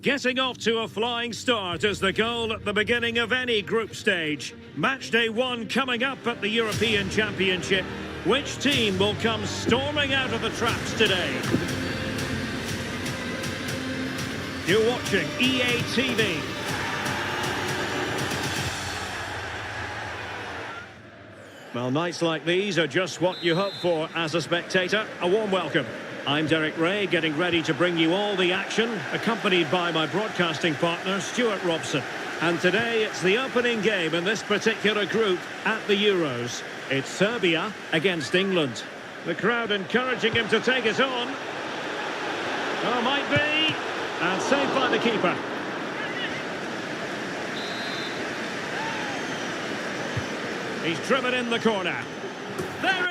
Getting off to a flying start is the goal at the beginning of any group stage. Match day one coming up at the European Championship. Which team will come storming out of the traps today? You're watching EA TV. Well, nights like these are just what you hope for as a spectator. A warm welcome. I'm Derek Ray, getting ready to bring you all the action, accompanied by my broadcasting partner, Stuart Robson. And today, it's the opening game in this particular group at the Euros. It's Serbia against England. The crowd encouraging him to take it on. Oh, might be. And saved by the keeper. He's driven in the corner. There.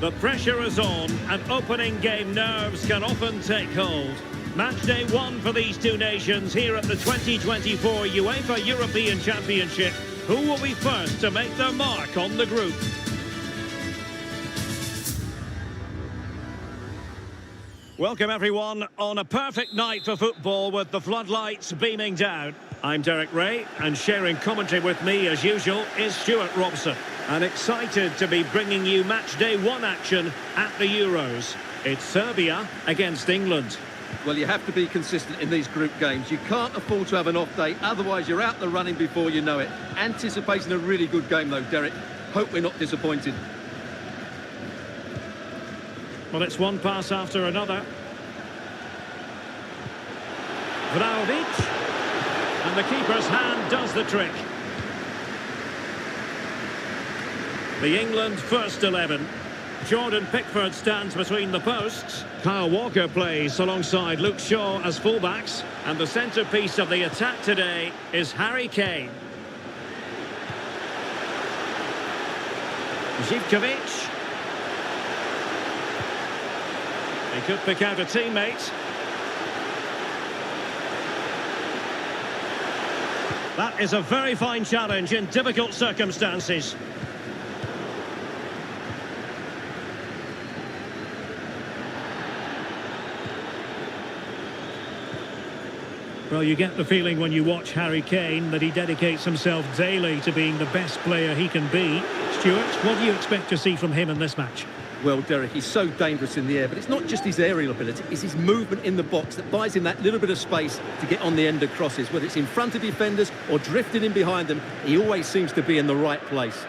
The pressure is on, and opening game nerves can often take hold. Match day one for these two nations here at the 2024 UEFA European Championship. Who will be first to make their mark on the group? Welcome everyone on a perfect night for football with the floodlights beaming down. I'm Derek Ray, and sharing commentary with me as usual is Stuart Robson. And excited to be bringing you match day one action at the Euros. It's Serbia against England. Well, you have to be consistent in these group games. You can't afford to have an off day, otherwise you're out the running before you know it. Anticipating a really good game though, Derek. Hope we're not disappointed. Well, it's one pass after another. Vlahovic. And the keeper's hand does the trick. The England first 11. Jordan Pickford stands between the posts. Kyle Walker plays alongside Luke Shaw as fullbacks. And the centrepiece of the attack today is Harry Kane. Zivkovic. He could pick out a teammate. That is a very fine challenge in difficult circumstances. Well, you get the feeling when you watch Harry Kane that he dedicates himself daily to being the best player he can be. Stuart, what do you expect to see from him in this match? Well, Derek, he's so dangerous in the air, but it's not just his aerial ability, it's his movement in the box that buys him that little bit of space to get on the end of crosses. Whether it's in front of defenders or drifting in behind them, he always seems to be in the right place.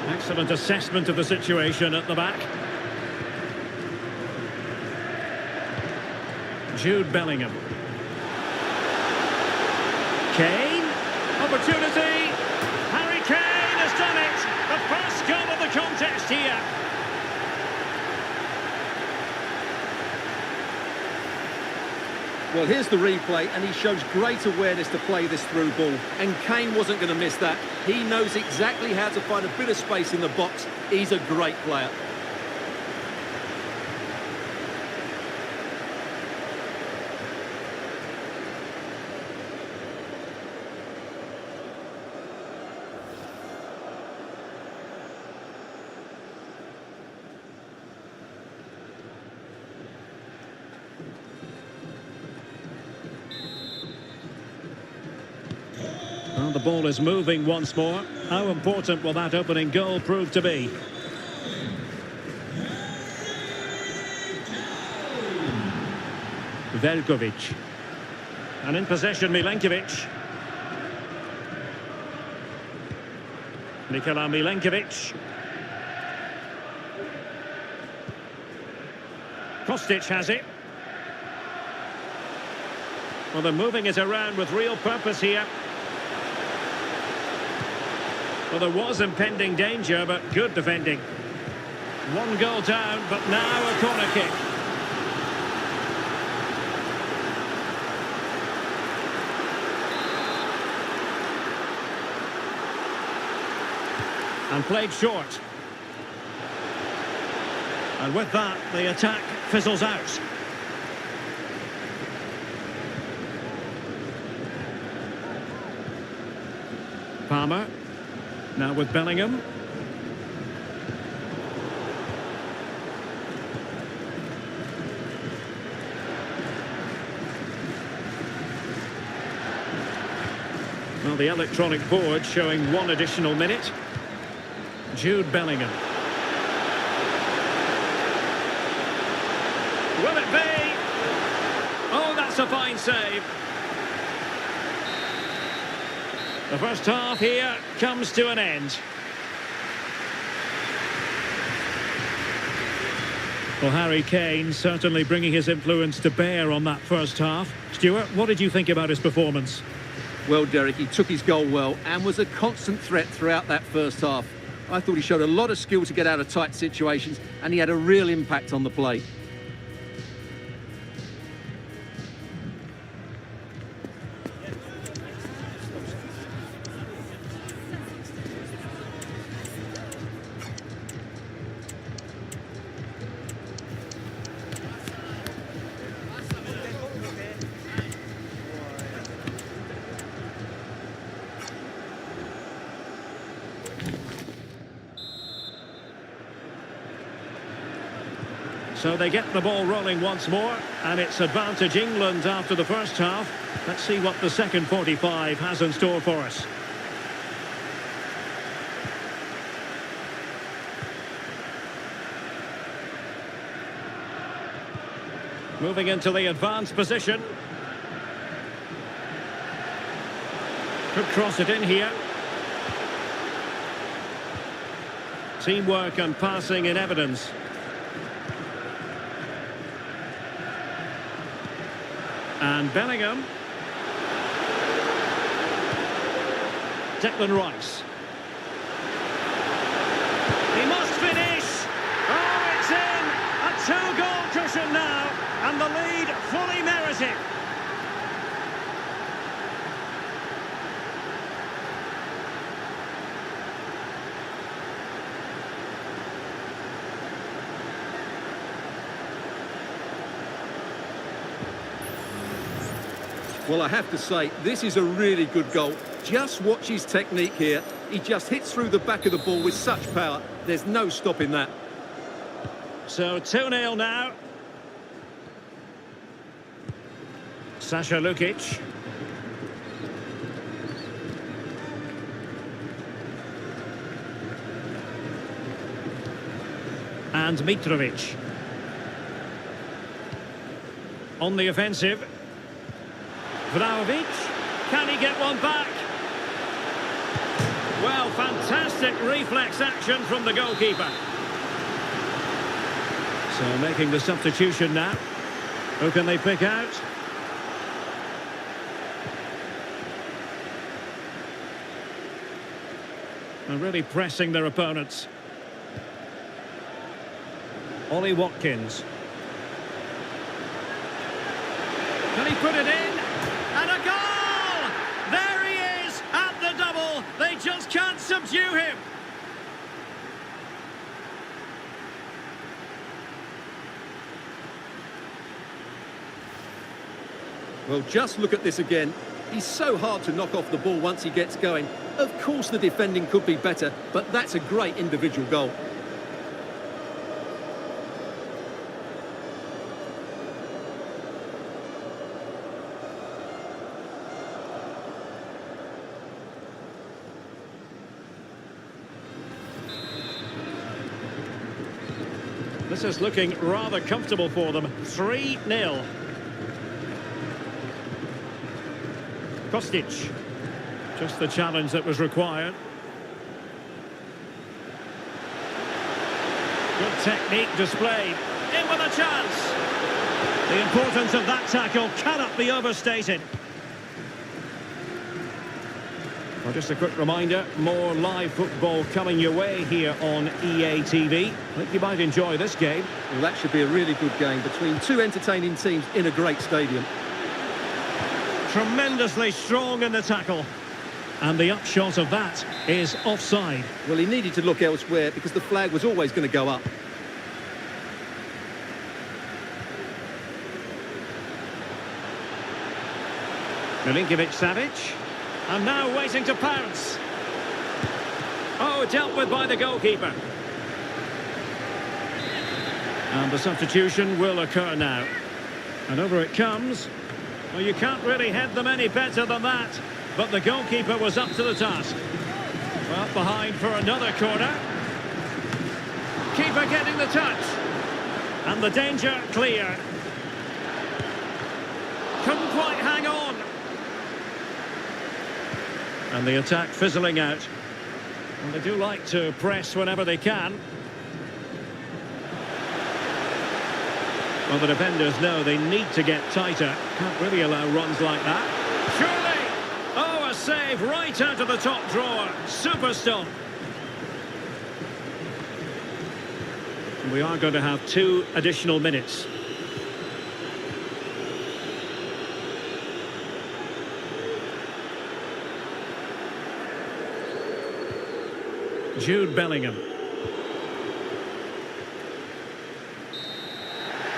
Excellent assessment of the situation at the back. Jude Bellingham. Kane. Opportunity. Harry Kane has done it. The first goal of the contest here. Well, here's the replay, and he shows great awareness to play this through ball. And Kane wasn't going to miss that. He knows exactly how to find a bit of space in the box. He's a great player. Well, the ball is moving once more. How important will that opening goal prove to be? Veljkovic. And in possession, Milenkovic. Nikola Milenkovic. Kostic has it. Well, they're moving it around with real purpose here. Well, there was impending danger, but good defending. One goal down, but now a corner kick. And played short. And with that, the attack fizzles out. Palmer. Now with Bellingham. Well, the electronic board showing one additional minute. Jude Bellingham. Will it be? Oh, that's a fine save. The first half here comes to an end. Well, Harry Kane certainly bringing his influence to bear on that first half. Stuart, what did you think about his performance? Well, Derek, he took his goal well and was a constant threat throughout that first half. I thought he showed a lot of skill to get out of tight situations, and he had a real impact on the play. So they get the ball rolling once more, and it's advantage England after the first half. Let's see what the second 45 has in store for us. Moving into the advanced position. Could cross it in here. Teamwork and passing in evidence. And Bellingham. Declan Rice. He must finish. Oh, it's in. A two-goal cushion now. And the lead fully merited. Well, I have to say, this is a really good goal. Just watch his technique here. He just hits through the back of the ball with such power. There's no stopping that. So 2-0 now. Sasha Lukic. And Mitrovic. On the offensive. Vlahovic, can he get one back? Well, fantastic reflex action from the goalkeeper. So making the substitution now. Who can they pick out? And really pressing their opponents. Ollie Watkins. Can he put it in? And a goal! There he is at the double. They just can't subdue him. Well, just look at this again. He's so hard to knock off the ball once he gets going. Of course the defending could be better, but that's a great individual goal. This is looking rather comfortable for them. 3-0. Kostic. Just the challenge that was required. Good technique displayed. In with a chance. The importance of that tackle cannot be overstated. Well, just a quick reminder, more live football coming your way here on EA TV. I think you might enjoy this game. Well, that should be a really good game between two entertaining teams in a great stadium. Tremendously strong in the tackle. And the upshot of that is offside. Well, he needed to look elsewhere because the flag was always going to go up. Milinkovic-Savic. And now waiting to pounce. Oh, dealt with by the goalkeeper. And the substitution will occur now. And over it comes. Well, you can't really head them any better than that. But the goalkeeper was up to the task. Well, behind for another corner. Keeper getting the touch. And the danger clear. Couldn't quite hang on. And the attack fizzling out. And they do like to press whenever they can. Well, the defenders know they need to get tighter. Can't really allow runs like that. Surely! Oh, a save right out of the top drawer. Super stop. And we are going to have 2 additional minutes. Jude Bellingham.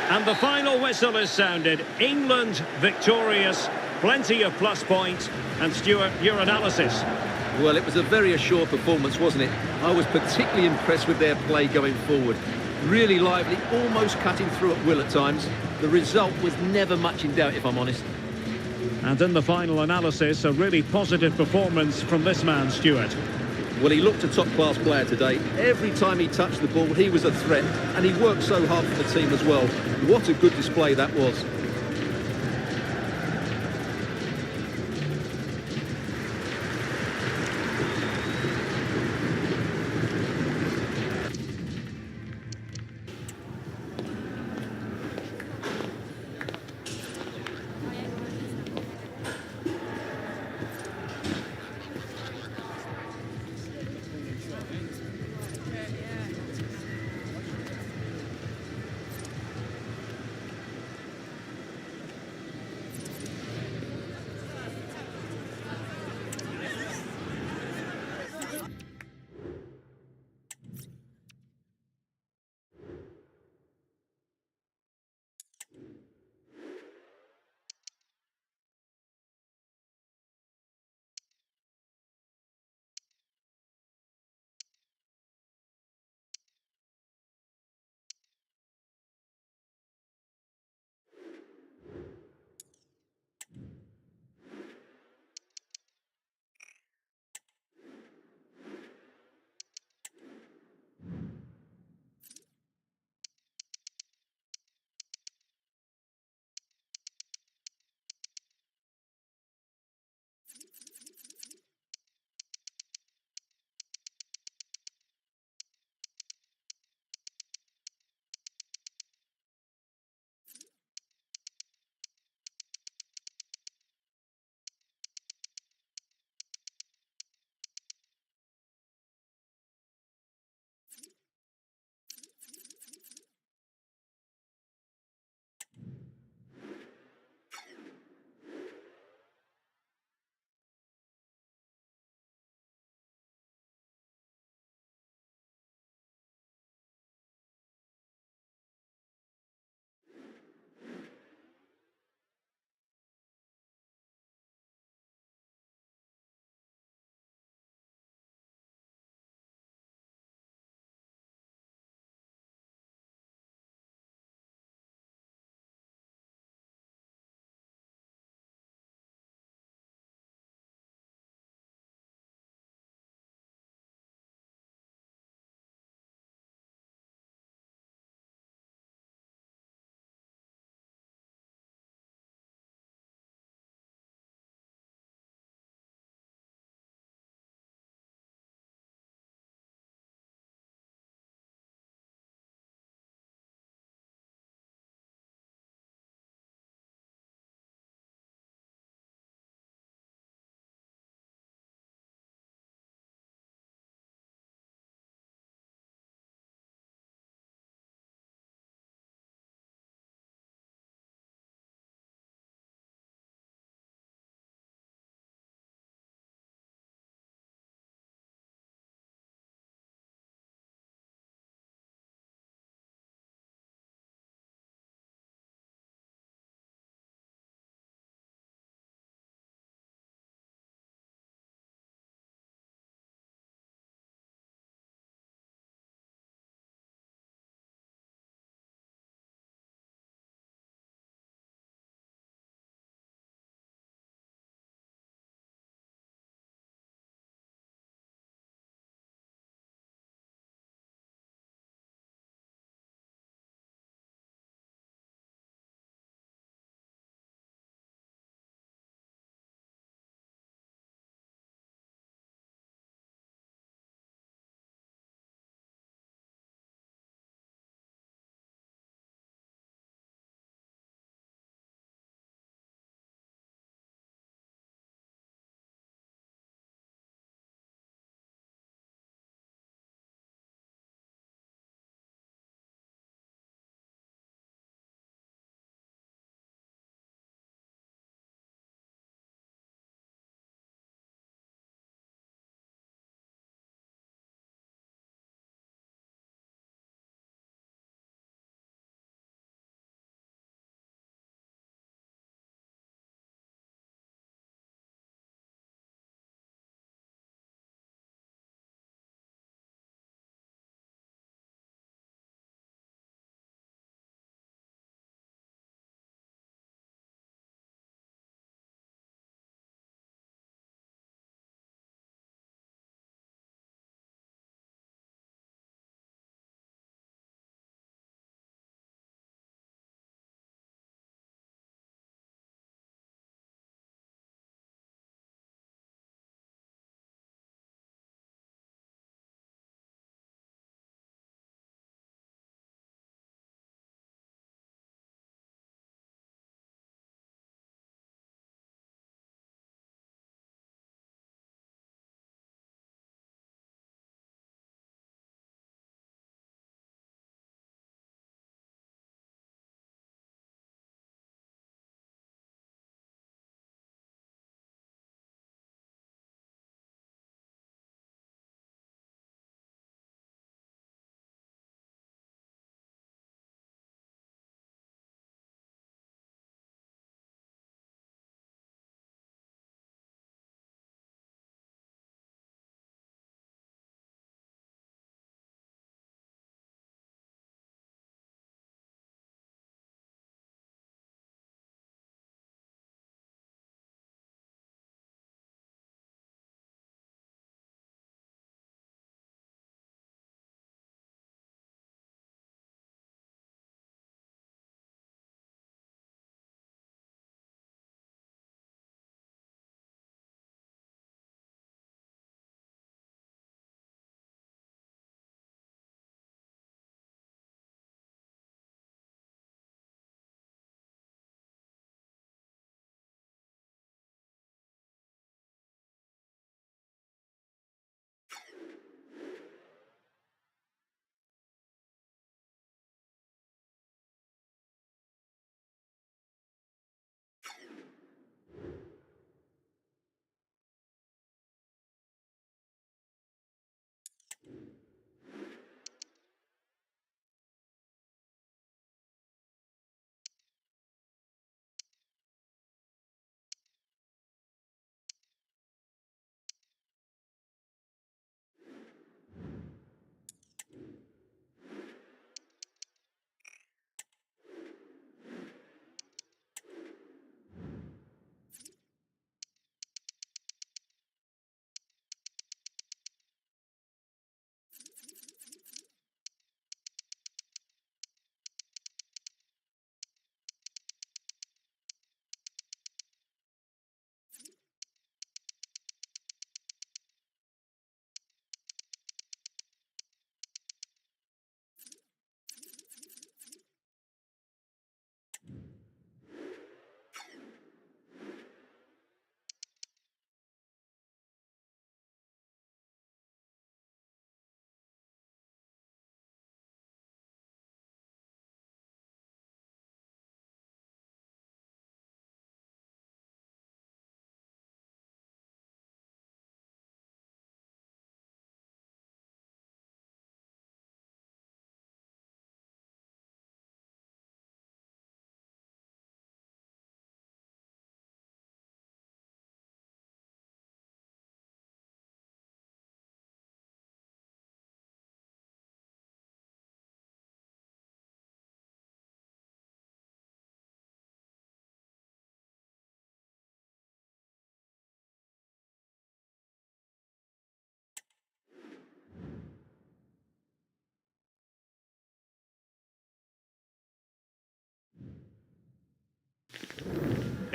And the final whistle is sounded. England victorious. Plenty of plus points. And Stuart, your analysis. Well, it was a very assured performance, wasn't it? I was particularly impressed with their play going forward. Really lively, almost cutting through at will at times. The result was never much in doubt, if I'm honest. And in the final analysis, a really positive performance from this man, Stuart. Well, he looked a top-class player today. Every time he touched the ball, he was a threat, and he worked so hard for the team as well. What a good display that was.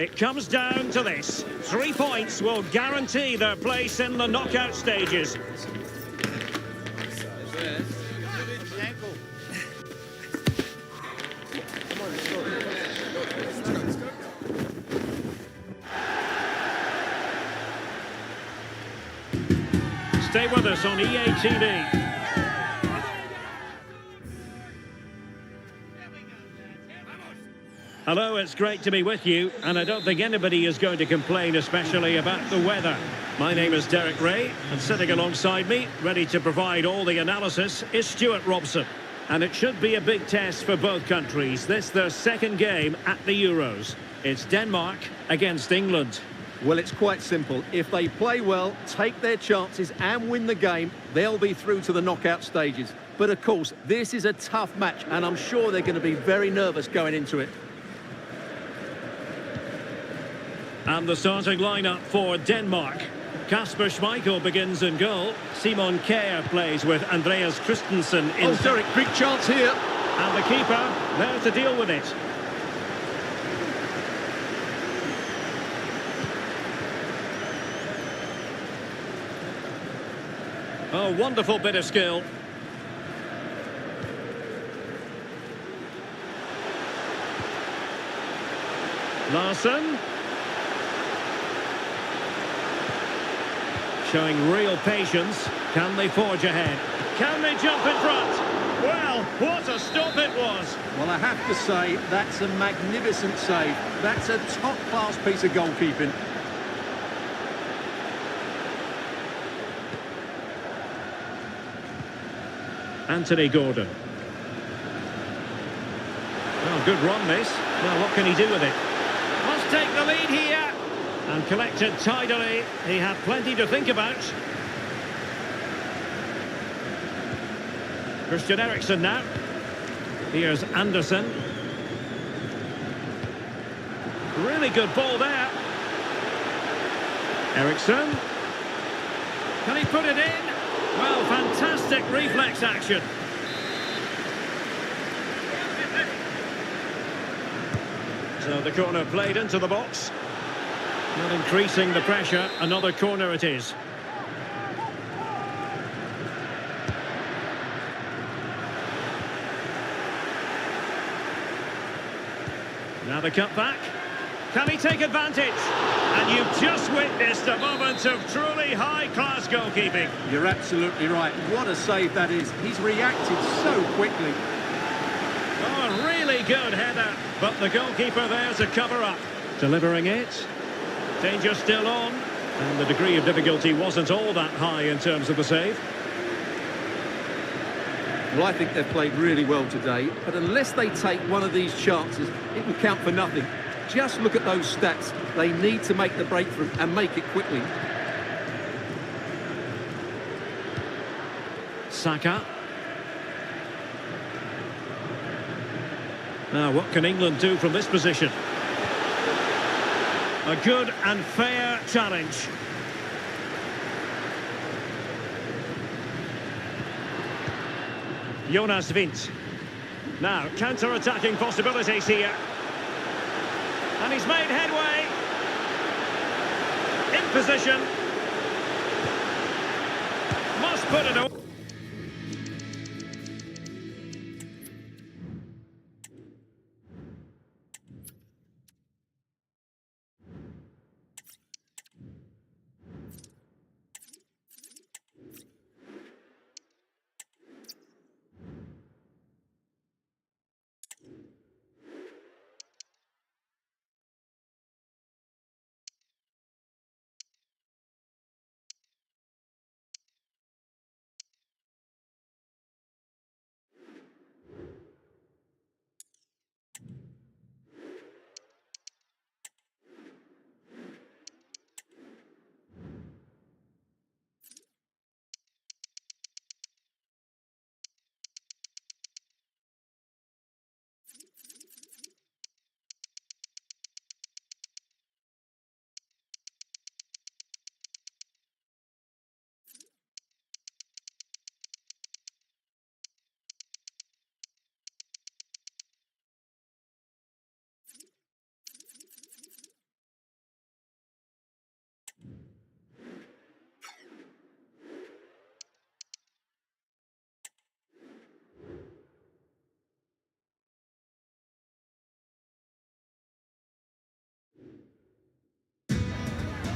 It comes down to this. 3 points will guarantee their place in the knockout stages. Stay with us on EA TV. Hello, it's great to be with you, and I don't think anybody is going to complain, especially about the weather. My name is Derek Ray, and sitting alongside me, ready to provide all the analysis, is Stuart Robson. And it should be a big test for both countries. This their second game at the Euros. It's Denmark against England. Well, it's quite simple. If they play well, take their chances and win the game, they'll be through to the knockout stages. But of course, this is a tough match, and I'm sure they're going to be very nervous going into it. And the starting lineup for Denmark. Kasper Schmeichel begins in goal. Simon Kjær plays with Andreas Christensen in... Oh, Derek, big chance here. And the keeper there to deal with it. Oh, wonderful bit of skill. Larsson. Showing real patience. Can they forge ahead? Can they jump in front? Well, what a stop it was. Well, I have to say, that's a magnificent save. That's a top-class piece of goalkeeping. Anthony Gordon. Oh, good run this. Well, what can he do with it? Must take the lead here. And collected tidily. He had plenty to think about. Christian Eriksen now. Here's Anderson. Really good ball there. Eriksen. Can he put it in? Well, fantastic reflex action. So the corner played into the box. Not increasing the pressure. Another corner it is. Now the cut back. Can he take advantage? And you've just witnessed a moment of truly high-class goalkeeping. You're absolutely right. What a save that is. He's reacted so quickly. Oh, really good header. But the goalkeeper there to cover up. Delivering it. Danger still on. And the degree of difficulty wasn't all that high in terms of the save. Well, I think they've played really well today, but unless they take one of these chances, it will count for nothing. Just look at those stats. They need to make the breakthrough and make it quickly. Saka. Now, what can England do from this position? A good and fair challenge. Jonas Vint. Now, counter-attacking possibilities here. And he's made headway. In position. Must put it away.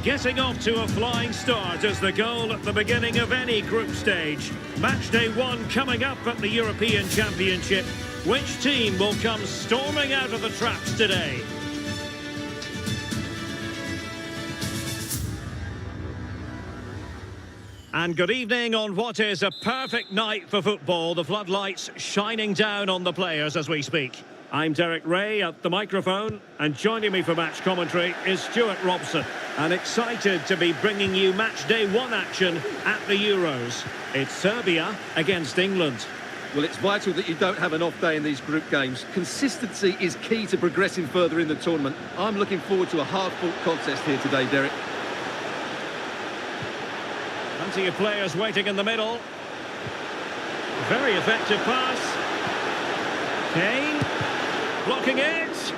Getting off to a flying start is the goal at the beginning of any group stage. Match day 1 coming up at the European Championship. Which team will come storming out of the traps today? And good evening on what is a perfect night for football. The floodlights shining down on the players as we speak. I'm Derek Ray at the microphone, and joining me for match commentary is Stuart Robson. And excited to be bringing you match day 1 action at the Euros. It's Serbia against England. Well, it's vital that you don't have an off day in these group games. Consistency is key to progressing further in the tournament. I'm looking forward to a hard-fought contest here today, Derek. Plenty of players waiting in the middle. Very effective pass. Kane. Blocking it.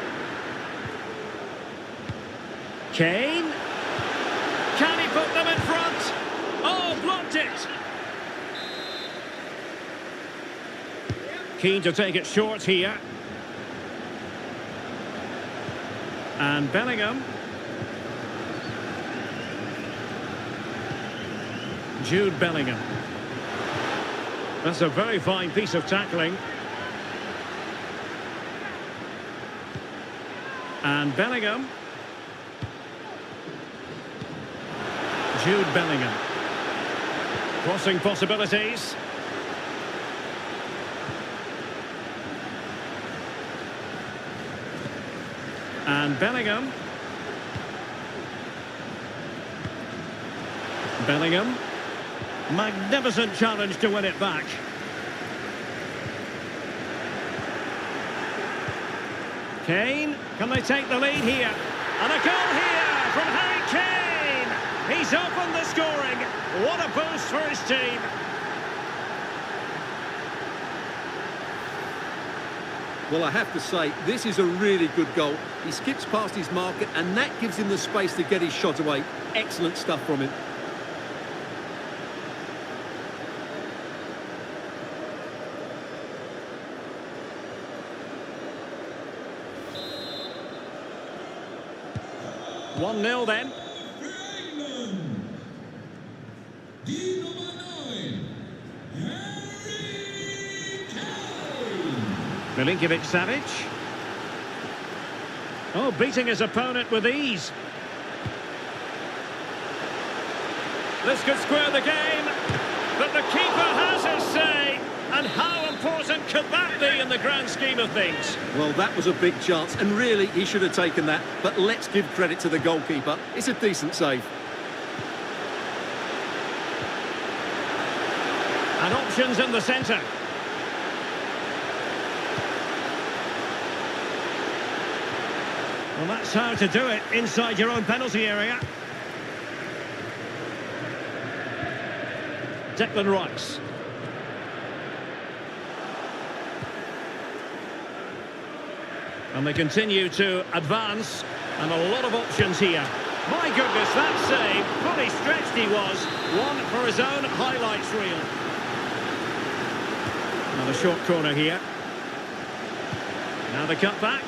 Kane. Can he put them in front? Oh, blocked it. Keen to take it short here. And Bellingham. Jude Bellingham. That's a very fine piece of tackling. And Bellingham. Jude Bellingham. Crossing possibilities. And Bellingham. Bellingham. Magnificent challenge to win it back. Kane, can they take the lead here? And a goal here from Harry Kane! He's opened the scoring. What a boost for his team. Well, I have to say, this is a really good goal. He skips past his marker, and that gives him the space to get his shot away. Excellent stuff from him. One 0 then. Milinkovic-Savic. Oh, beating his opponent with ease. This could square the game, but the keeper has his say. And how important could that be in the grand scheme of things? Well, that was a big chance, and really, he should have taken that. But let's give credit to the goalkeeper. It's a decent save. And options in the centre. Well, that's how to do it inside your own penalty area. Declan Rice. And they continue to advance, and a lot of options here. My goodness, that save, fully stretched he was. One for his own highlights reel. Another short corner here. Now the cutback.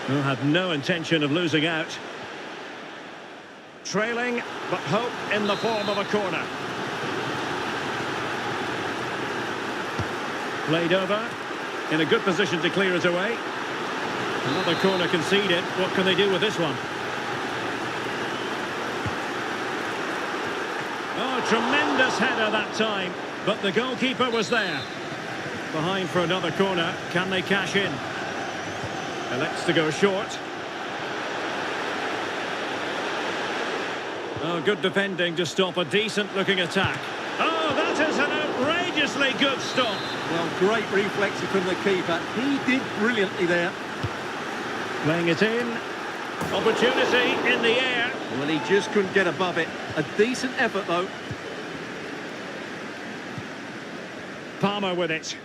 Who had no intention of losing out. Trailing, but hope in the form of a corner. Played over. In a good position to clear it away. Another corner conceded. What can they do with this one? Oh, tremendous header that time. But the goalkeeper was there. Behind for another corner. Can they cash in? Elects to go short. Oh, good defending to stop a decent-looking attack. Oh, that is an outrageously good stop. Well, great reflexes from the keeper. He did brilliantly there. Playing it in. Opportunity in the air. Well, he just couldn't get above it. A decent effort, though. Palmer with it.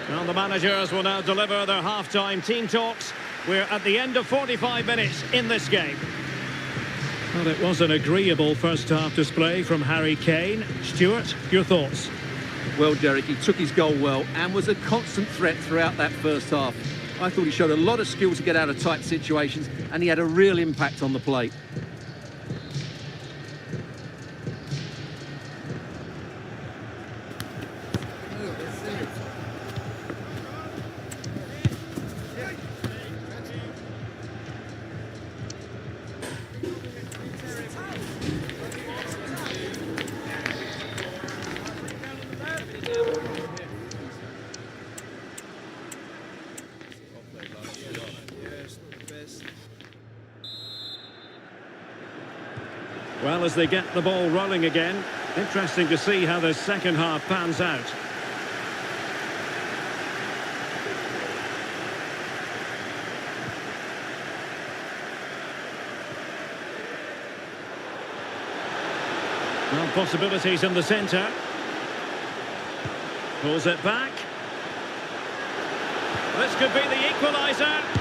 Well, the managers will now deliver their half-time team talks. We're at the end of 45 minutes in this game. Well, it was an agreeable first-half display from Harry Kane. Stuart, your thoughts? Well, Derek, he took his goal well and was a constant threat throughout that first half. I thought he showed a lot of skill to get out of tight situations, and he had a real impact on the plate. Well, as they get the ball rolling again, interesting to see how the second half pans out. Well, possibilities in the centre. Pulls it back. This could be the equaliser.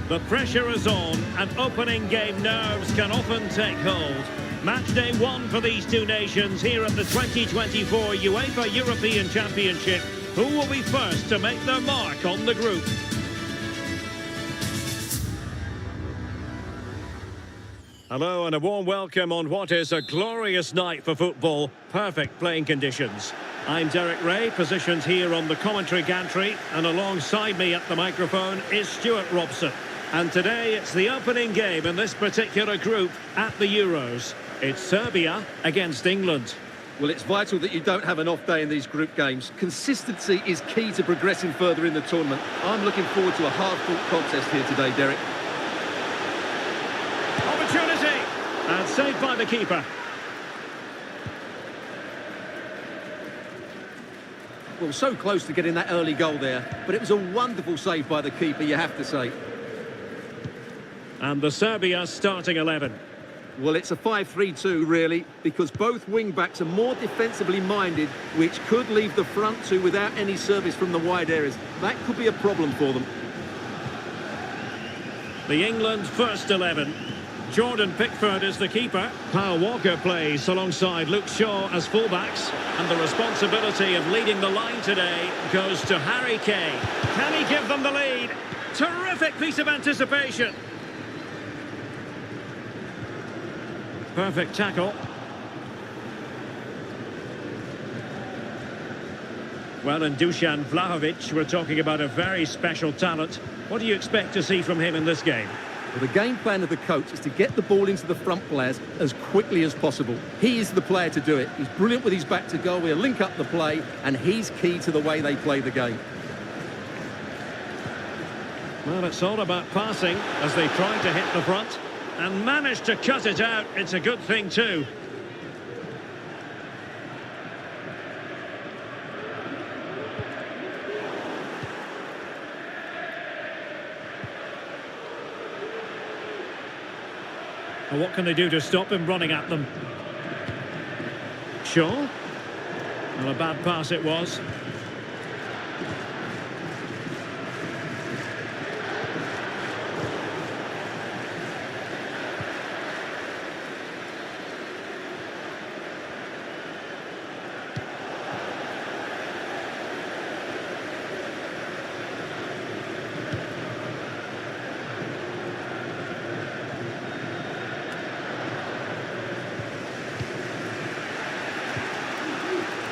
The pressure is on, and opening game nerves can often take hold. Match day one for these two nations here at the 2024 UEFA European Championship. Who will be first to make their mark on the group? Hello and a warm welcome on what is a glorious night for football. Perfect playing conditions. I'm Derek Ray, positioned here on the commentary gantry, and alongside me at the microphone is Stuart Robson. And today it's the opening game in this particular group at the Euros. It's Serbia against England. Well, it's vital that you don't have an off day in these group games. Consistency is key to progressing further in the tournament. I'm looking forward to a hard-fought contest here today, Derek. Opportunity! And saved by the keeper. Well, so close to getting that early goal there, but it was a wonderful save by the keeper, you have to say. And the Serbia starting 11. Well, it's a 5-3-2, really, because both wing-backs are more defensively minded, which could leave the front two without any service from the wide areas. That could be a problem for them. The England first 11. Jordan Pickford is the keeper. Kyle Walker plays alongside Luke Shaw as fullbacks. And the responsibility of leading the line today goes to Harry Kane. Can he give them the lead? Terrific piece of anticipation. Perfect tackle. Well, and Dusan Vlahovic, we're talking about a very special talent. What do you expect to see from him in this game? Well, the game plan of the coach is to get the ball into the front players as quickly as possible. He is the player to do it. He's brilliant with his back to goal. He'll link up the play, and he's key to the way they play the game. Well, it's all about passing as they try to hit the front. And managed to cut it out. It's a good thing too. Well, what can they do to stop him running at them? Shaw. Well, a bad pass it was.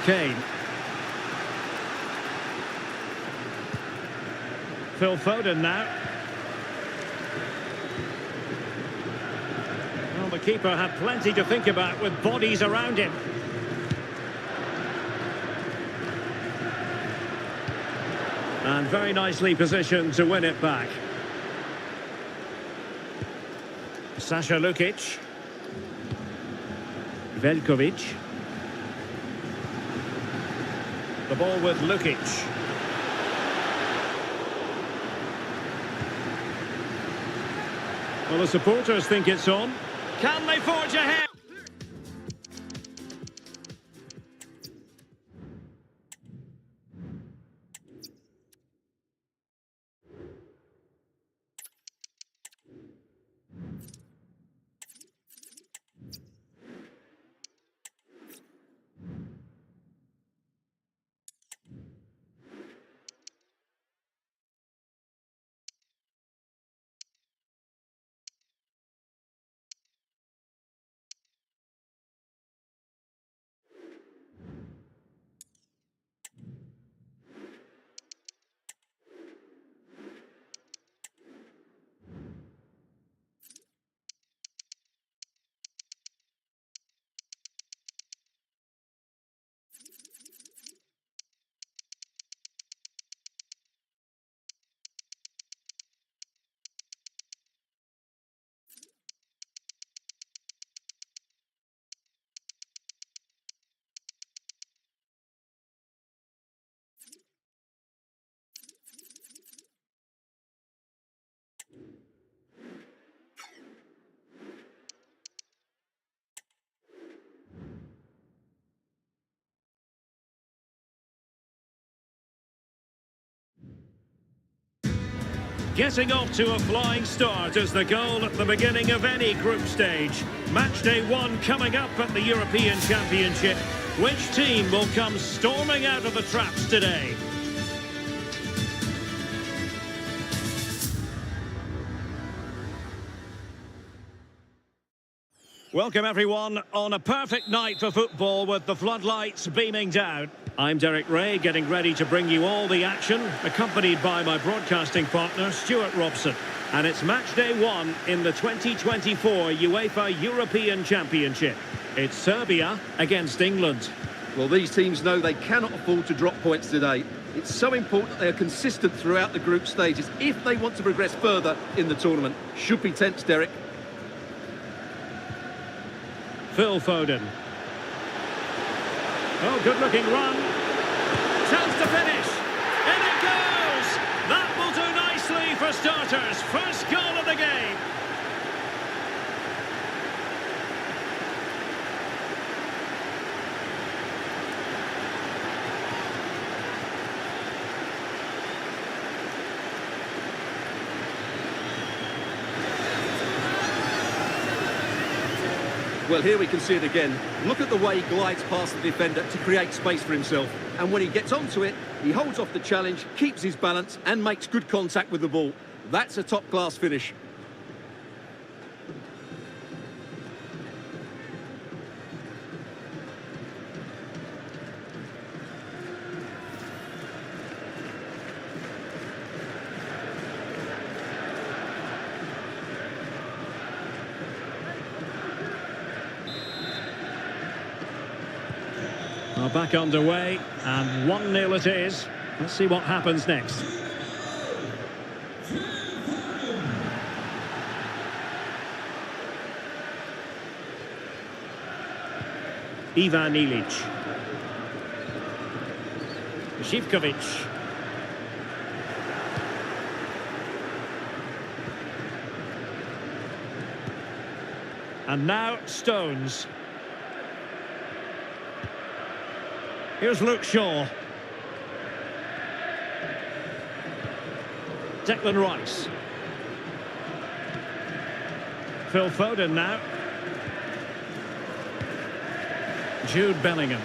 Kane. Phil Foden now. Well, the keeper had plenty to think about with bodies around him. And very nicely positioned to win it back. Sasha Lukic. Veljkovic. The ball with Lukic. Well, the supporters think it's on. Can they forge ahead? Getting off to a flying start is the goal at the beginning of any group stage. Match day 1 coming up at the European Championship. Which team will come storming out of the traps today? Welcome everyone on a perfect night for football with the floodlights beaming down. I'm Derek Ray, getting ready to bring you all the action, accompanied by my broadcasting partner Stuart Robson. And it's match day 1 in the 2024 UEFA European Championship. It's Serbia against England. Well, these teams know they cannot afford to drop points today. It's so important they are consistent throughout the group stages if they want to progress further in the tournament. Should be tense, Derek. Phil Foden. Oh, good-looking run. Chance to finish. And it goes! That will do nicely for starters. First goal of the game. Well, here we can see it again. Look at the way he glides past the defender to create space for himself. And when he gets onto it, he holds off the challenge, keeps his balance and makes good contact with the ball. That's a top-class finish. Well, back underway, and 1-0 it is. Let's see what happens next. Ivan Ilić. Živković. And now Stones. Here's Luke Shaw. Declan Rice. Phil Foden now. Jude Bellingham.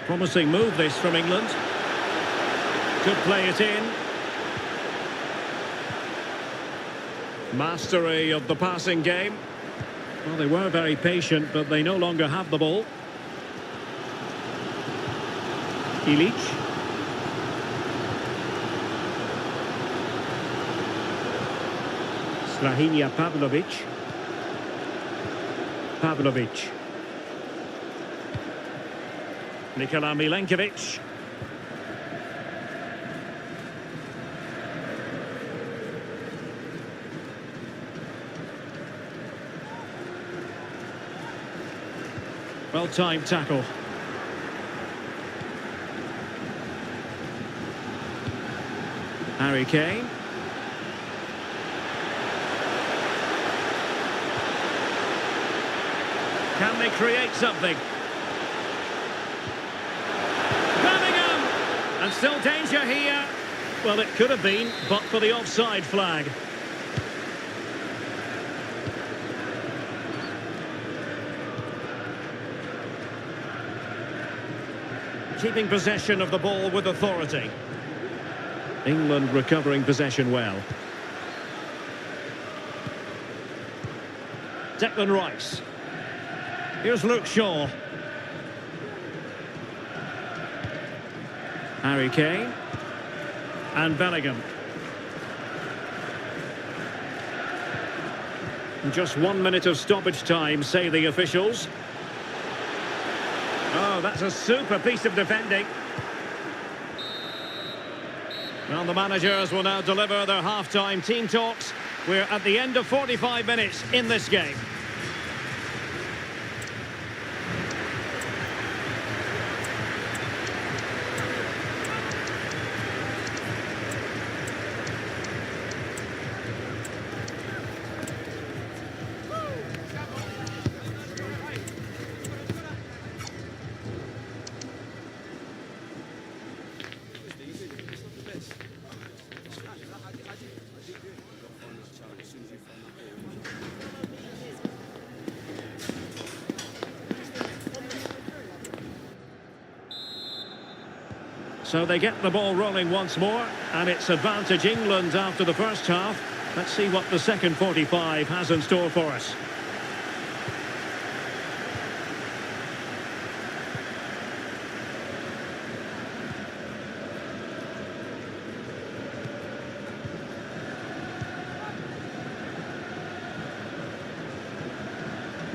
Promising move this from England. Could play it in. Mastery of the passing game. Well, they were very patient, but they no longer have the ball. Ilić. Strahinja Pavlovic. Pavlovic. Nikola Milenkovic. Well-timed tackle. Harry Kane. Can they create something? Bellingham! And still danger here. Well, it could have been, but for the offside flag. Keeping possession of the ball with authority. England recovering possession well. Declan Rice. Here's Luke Shaw. Harry Kane. And Bellingham. Just 1 minute of stoppage time, say the officials. Oh, that's a super piece of defending. Well, the managers will now deliver their half-time team talks. We're at the end of 45 minutes in this game. So they get the ball rolling once more, and it's advantage England after the first half. Let's see what the second 45 has in store for us.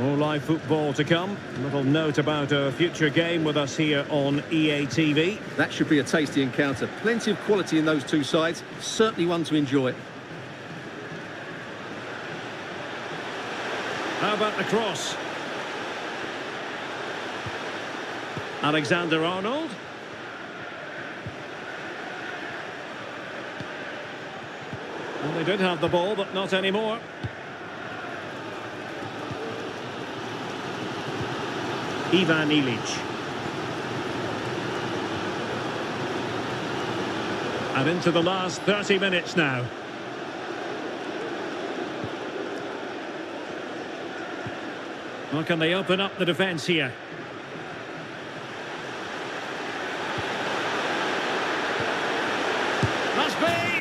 More live football to come. A little note about a future game with us here on EA TV. That should be a tasty encounter. Plenty of quality in those two sides. Certainly one to enjoy. How about the cross? Alexander-Arnold. Well, they did have the ball, but not anymore. Ivan Ilic. And into the last 30 minutes now. Well, can they open up the defence here? Must be!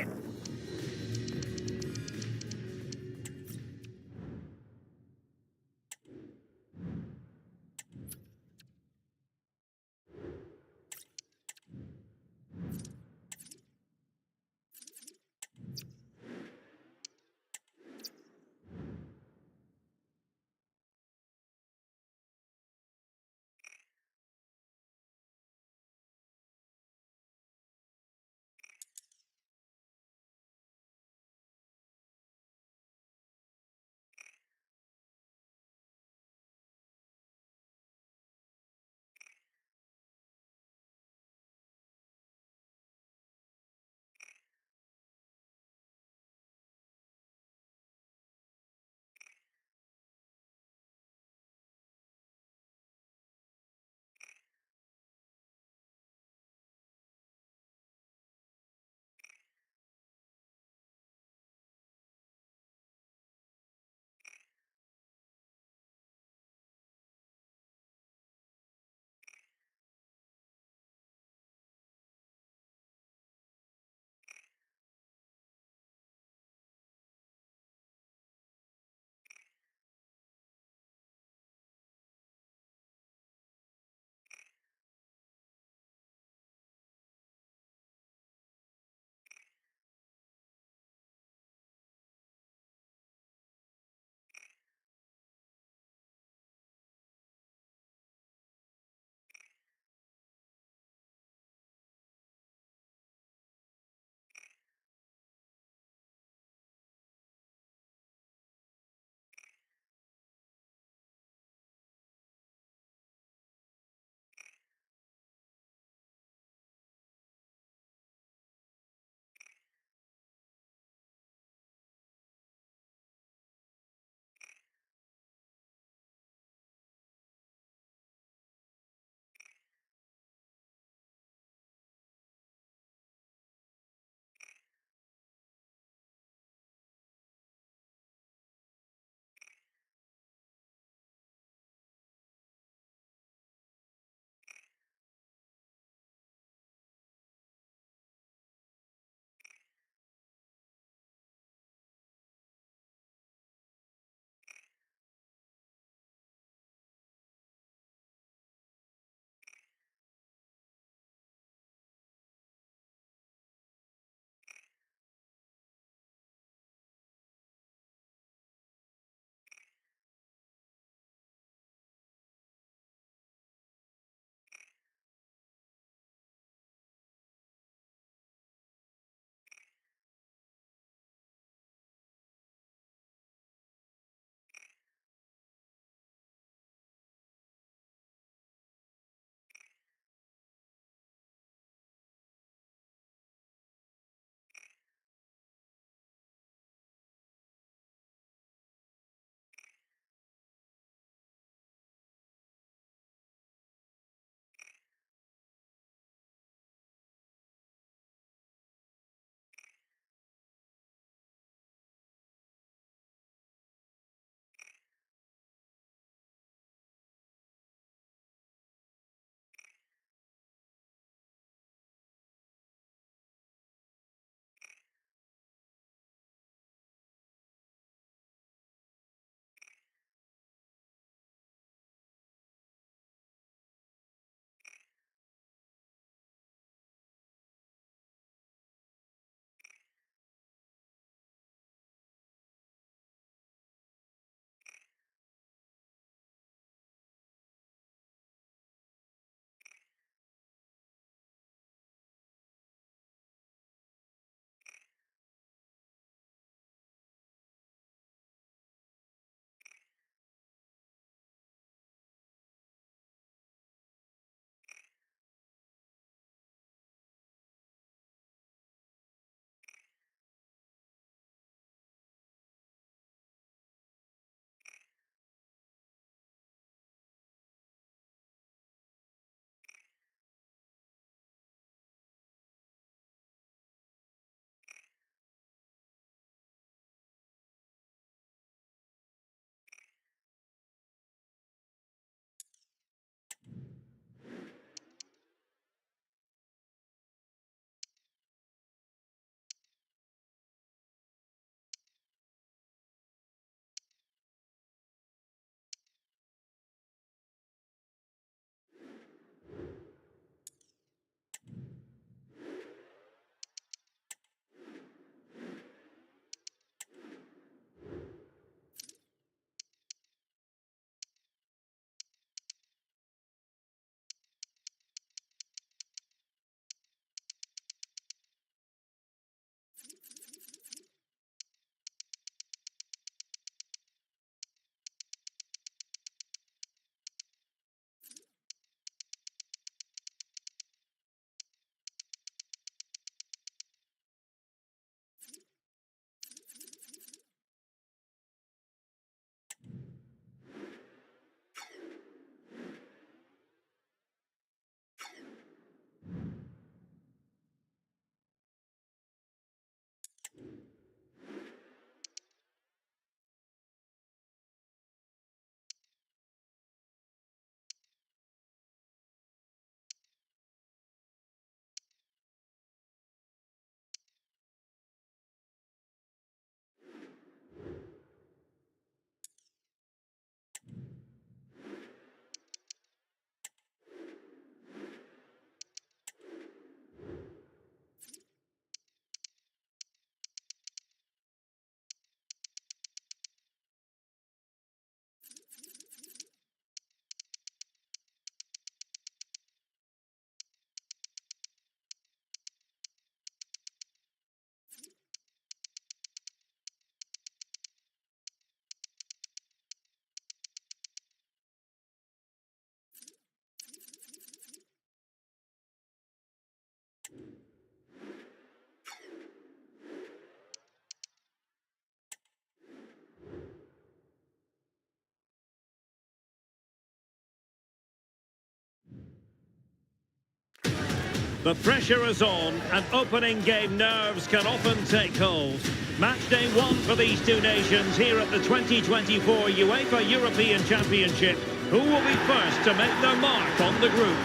The pressure is on, and opening game nerves can often take hold. Match day one for these two nations here at the 2024 UEFA European Championship. Who will be first to make their mark on the group?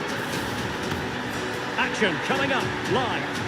Action coming up live.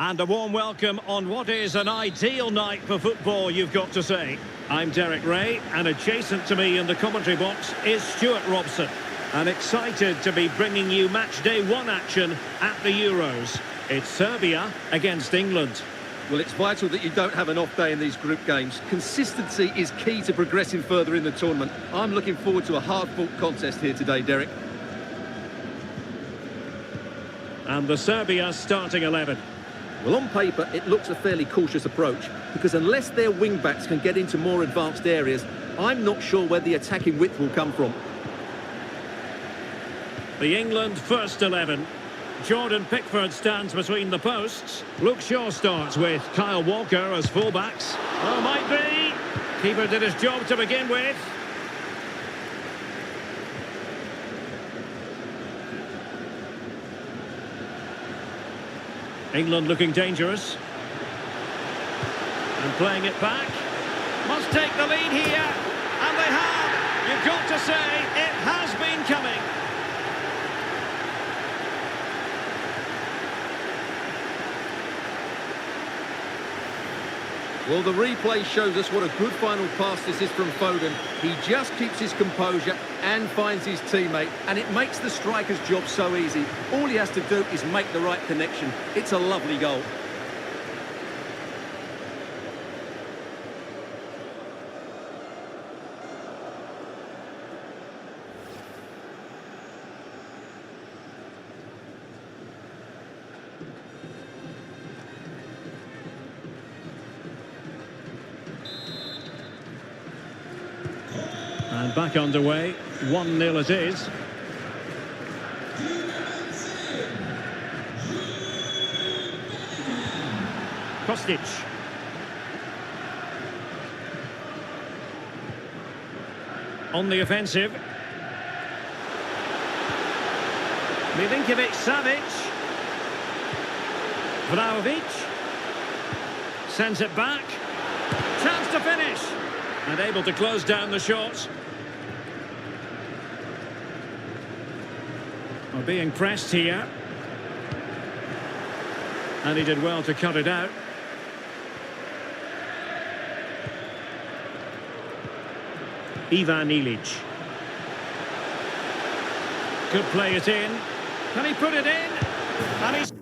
And a warm welcome on what is an ideal night for football, you've got to say. I'm Derek Ray, and adjacent to me in the commentary box is Stuart Robson. And excited to be bringing you match day one action at the Euros. It's Serbia against England. Well, it's vital that you don't have an off day in these group games. Consistency is key to progressing further in the tournament. I'm looking forward to a hard-fought contest here today, Derek. And the Serbia starting 11. Well, on paper, it looks a fairly cautious approach, because unless their wing-backs can get into more advanced areas, I'm not sure where the attacking width will come from. The England first 11. Jordan Pickford stands between the posts. Luke Shaw starts with Kyle Walker as fullbacks. Oh, might be. Keeper did his job to begin with. England looking dangerous. And playing it back. Must take the lead here. And they have. You've got to say, it has been coming. Well, the replay shows us what a good final pass this is from Foden. He just keeps his composure and finds his teammate, and it makes the striker's job so easy. All he has to do is make the right connection. It's a lovely goal. And back underway, 1-0 it is. Kostic. On the offensive. Milinkovic-Savic. Vlahovic. Sends it back. Chance to finish. And able to close down the shots. Well, being pressed here. And he did well to cut it out. Ivan Ilic. Could play it in. Can he put it in? And he's...